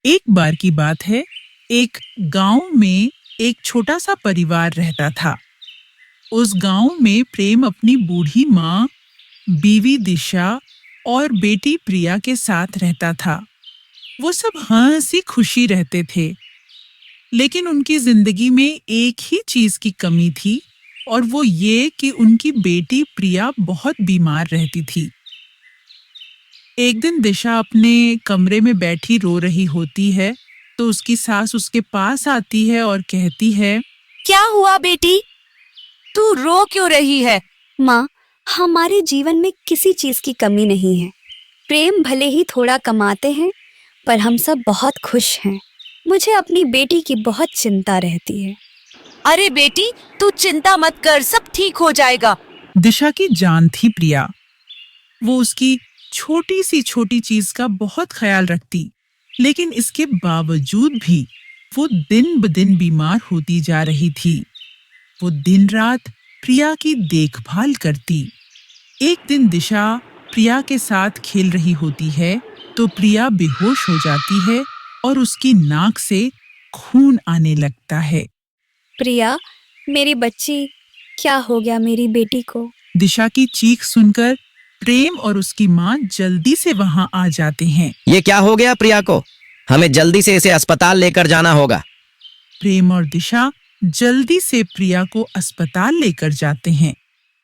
एक बार की बात है, एक गांव में एक छोटा सा परिवार रहता था। उस गांव में प्रेम अपनी बूढ़ी माँ, बीवी दिशा और बेटी प्रिया के साथ रहता था। वो सब हंसी खुशी रहते थे, लेकिन उनकी जिंदगी में एक ही चीज की कमी थी, और वो ये कि उनकी बेटी प्रिया बहुत बीमार रहती थी। एक दिन दिशा अपने कमरे में बैठी रो रही होती है, तो उसकी सास उसके पास आती है और कहती है, क्या हुआ बेटी? तू रो क्यों रही है? माँ, हमारे जीवन में किसी चीज की कमी नहीं है। प्रेम भले ही थोड़ा कमाते हैं, पर हम सब बहुत खुश हैं। मुझे अपनी बेटी की बहुत चिंता रहती है। अरे बेटी, तू चिंता मत कर, सब ठीक हो जाएगा। दिशा की जान थी प्रिया। वो उसकी छोटी चीज का बहुत ख्याल रखती, लेकिन इसके बावजूद भी वो दिन ब दिन बीमार होती जा रही थी। वो दिन रात प्रिया की देखभाल करती। एक दिन दिशा प्रिया के साथ खेल रही होती है, तो प्रिया बेहोश हो जाती है और उसकी नाक से खून आने लगता है। प्रिया, मेरी बच्ची, क्या हो गया मेरी बेटी को? दिशा की चीख सुनकर प्रेम और उसकी माँ जल्दी से वहां आ जाते हैं। ये क्या हो गया प्रिया को? हमें जल्दी से इसे अस्पताल लेकर जाना होगा। प्रेम और दिशा जल्दी से प्रिया को अस्पताल लेकर जाते हैं।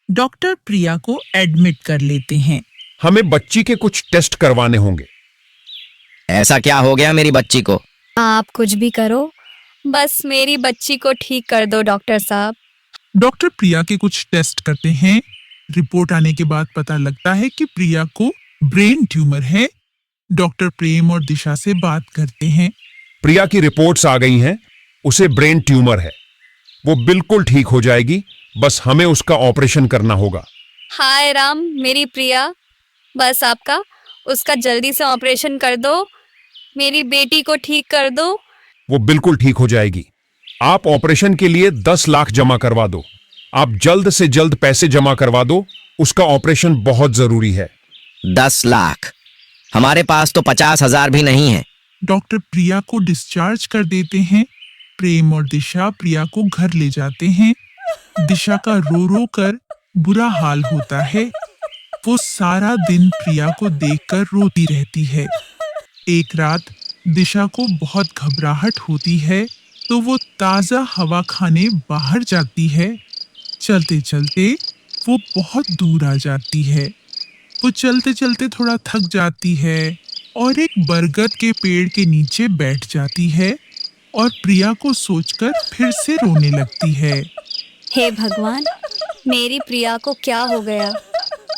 डॉक्टर प्रिया को एडमिट कर लेते हैं। हमें बच्ची के कुछ टेस्ट करवाने होंगे। ऐसा क्या हो गया मेरी बच्ची को? आप कुछ भी करो, बस मेरी बच्ची को ठीक कर दो डॉक्टर साहब। डॉक्टर प्रिया के कुछ टेस्ट करते हैं। रिपोर्ट आने के बाद पता लगता है कि प्रिया को ब्रेन ट्यूमर है। डॉक्टर प्रेम और दिशा से बात करते हैं। प्रिया की रिपोर्ट्स आ गई हैं, उसे ब्रेन ट्यूमर है। वो बिल्कुल ठीक हो जाएगी, बस हमें उसका ऑपरेशन करना होगा। हाय राम, मेरी प्रिया, बस आपका उसका जल्दी से ऑपरेशन कर दो। मेरी बेटी को ठीक कर दो। वो बिल्कुल ठीक हो जाएगी। आप ऑपरेशन के लिए 10 लाख जमा करवा दो। आप जल्द से जल्द पैसे जमा करवा दो, उसका ऑपरेशन बहुत जरूरी है। 10 लाख? हमारे पास तो 50,000 भी नहीं है। डॉक्टर प्रिया को डिस्चार्ज कर देते हैं। प्रेम और दिशा प्रिया को घर ले जाते हैं। दिशा का रो रो कर बुरा हाल होता है। वो सारा दिन प्रिया को देखकर रोती रहती है। एक रात दिशा को बहुत घबराहट होती है, तो वो ताजा हवा खाने बाहर जाती है। चलते चलते वो बहुत दूर आ जाती है। वो चलते चलते थोड़ा थक जाती है और एक बरगद के पेड़ के नीचे बैठ जाती है और प्रिया को सोचकर फिर से रोने लगती है। हे भगवान, मेरी प्रिया को क्या हो गया?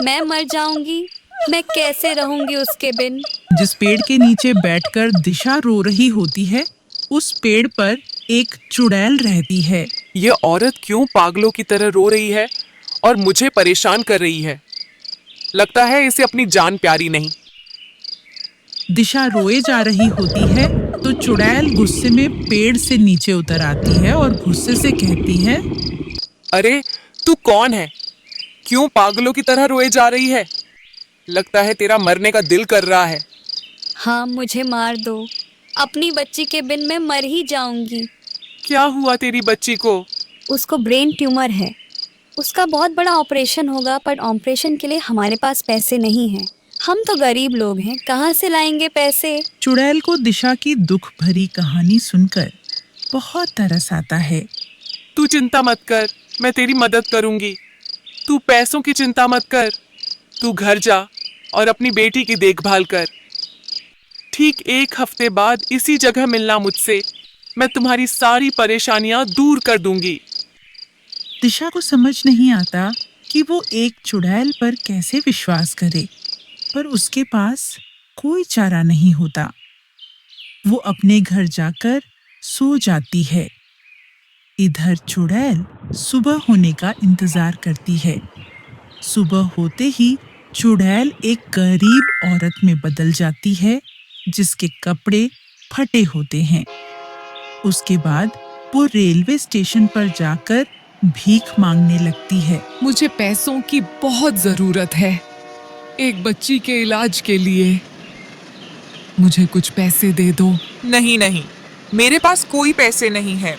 मैं मर जाऊंगी। मैं कैसे रहूंगी उसके बिन? जिस पेड़ के नीचे बैठकर दिशा रो रही होती है, उस पेड़ पर एक चुड़ैल रहती है। ये औरत क्यों पागलों की तरह रो रही है और मुझे परेशान कर रही है? लगता है इसे अपनी जान प्यारी नहीं। दिशा रोए जा रही होती है, तो चुड़ैल गुस्से में पेड़ से नीचे उतर आती है और गुस्से से कहती है, अरे तू कौन है? क्यों पागलों की तरह रोए जा रही है? लगता है तेरा मरने का दिल कर रहा है। हाँ, मुझे मार दो। अपनी बच्ची के बिन मैं मर ही जाऊंगी। क्या हुआ तेरी बच्ची को? उसको ब्रेन ट्यूमर है। उसका बहुत बड़ा ऑपरेशन होगा, पर ऑपरेशन के लिए हमारे पास पैसे नहीं हैं। हम तो गरीब लोग हैं, कहाँ से लाएंगे पैसे? चुड़ैल को दिशा की दुख भरी कहानी सुनकर बहुत तरस आता है। तू चिंता मत कर, मैं तेरी मदद करूंगी। तू पैसों की चिंता मत कर। तू घर जा और अपनी बेटी की देखभाल कर। ठीक 1 हफ्ते बाद इसी जगह मिलना मुझसे। मैं तुम्हारी सारी परेशानियां दूर कर दूंगी। दिशा को समझ नहीं आता कि वो एक चुड़ैल पर कैसे विश्वास करे, पर उसके पास कोई चारा नहीं होता। वो अपने घर जाकर सो जाती है। इधर चुड़ैल सुबह होने का इंतजार करती है। सुबह होते ही चुड़ैल एक गरीब औरत में बदल जाती है, जिसके कपड़े फटे होते हैं। उसके बाद वो रेलवे स्टेशन पर जाकर भीख मांगने लगती है। मुझे पैसों की बहुत जरूरत है, एक बच्ची के इलाज के लिए। मुझे कुछ पैसे दे दो। नहीं नहीं, मेरे पास कोई पैसे नहीं है।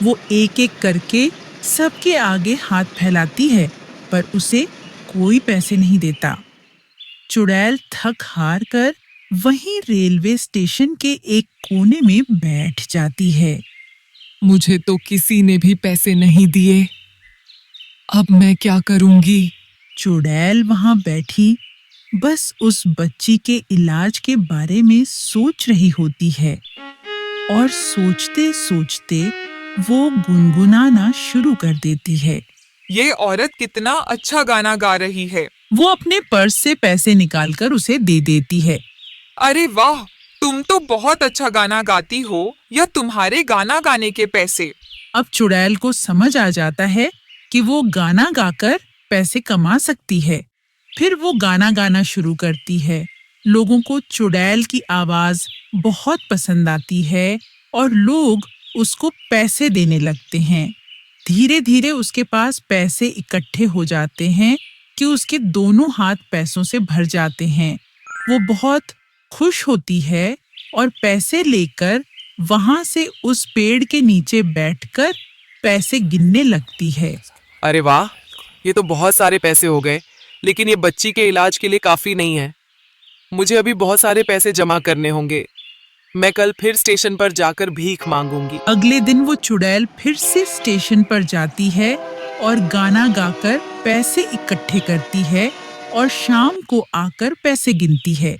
वो एक एक करके सबके आगे हाथ फैलाती है, पर उसे कोई पैसे नहीं देता। चुड़ैल थक हार कर वहीं रेलवे स्टेशन के एक कोने में बैठ जाती है। मुझे तो किसी ने भी पैसे नहीं दिए। अब मैं क्या करूंगी? चुड़ैल वहां बैठी बस उस बच्ची के इलाज के बारे में सोच रही होती है और सोचते सोचते वो गुनगुनाना शुरू कर देती है। ये औरत कितना अच्छा गाना गा रही है। वो अपने पर्स से पैसे निकालकर उसे दे देती है। अरे वाह, तुम तो बहुत अच्छा गाना गाती हो। या तुम्हारे गाना गाने के पैसे। अब चुड़ैल को समझ आ जाता है कि वो गाना गाकर पैसे कमा सकती है। फिर वो गाना गाना शुरू करती है। लोगों को चुड़ैल की आवाज बहुत पसंद आती है और लोग उसको पैसे देने लगते हैं। धीरे धीरे उसके पास पैसे इकट्ठे हो जाते हैं कि उसके दोनों हाथ पैसों से भर जाते हैं। वो बहुत खुश होती है और पैसे लेकर वहां से उस पेड़ के नीचे बैठकर पैसे गिनने लगती है। अरे वाह, ये तो बहुत सारे पैसे हो गए, लेकिन ये बच्ची के इलाज के लिए काफी नहीं है। मुझे अभी बहुत सारे पैसे जमा करने होंगे। मैं कल फिर स्टेशन पर जाकर भीख मांगूंगी। अगले दिन वो चुड़ैल फिर से स्टेशन पर जाती है और गाना गाकर पैसे इकट्ठे करती है और शाम को आकर पैसे गिनती है।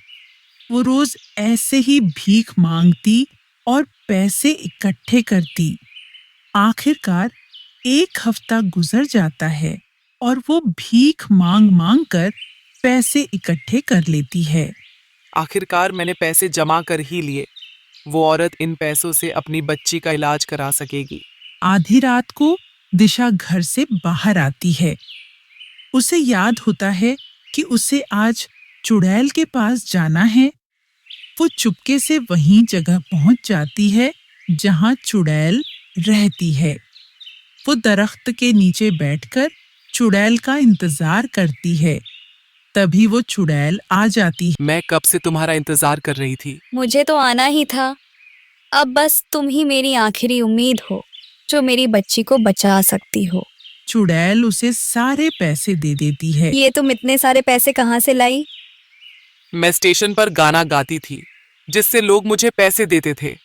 वो रोज ऐसे ही भीख मांगती और पैसे इकट्ठे करती। आखिरकार एक हफ्ता गुजर जाता है और वो भीख मांग मांग कर पैसे इकट्ठे कर लेती है। आखिरकार मैंने पैसे जमा कर ही लिए। वो औरत इन पैसों से अपनी बच्ची का इलाज करा सकेगी। आधी रात को दिशा घर से बाहर आती है। उसे याद होता है कि उसे आज चुड़ैल के पास जाना है। वो चुपके से वहीं जगह पहुंच जाती है जहां चुड़ैल रहती है। वो दरख्त के नीचे बैठकर चुड़ैल का इंतजार करती है। तभी वो चुड़ैल आ जाती है। मैं कब से तुम्हारा इंतजार कर रही थी। मुझे तो आना ही था। अब बस तुम ही मेरी आखिरी उम्मीद हो जो मेरी बच्ची को बचा सकती हो। चुड़ैल उसे सारे पैसे दे देती है। ये तुम इतने सारे पैसे कहाँ से लाई? मैं स्टेशन पर गाना गाती थी, जिससे लोग मुझे पैसे देते थे।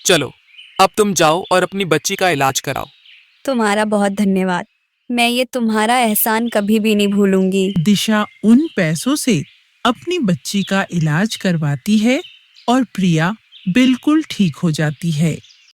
चलो, अब तुम जाओ और अपनी बच्ची का इलाज कराओ। तुम्हारा बहुत धन्यवाद। मैं ये तुम्हारा एहसान कभी भी नहीं भूलूंगी। दिशा उन पैसों से अपनी बच्ची का इलाज करवाती है और प्रिया बिल्कुल ठीक हो जाती है।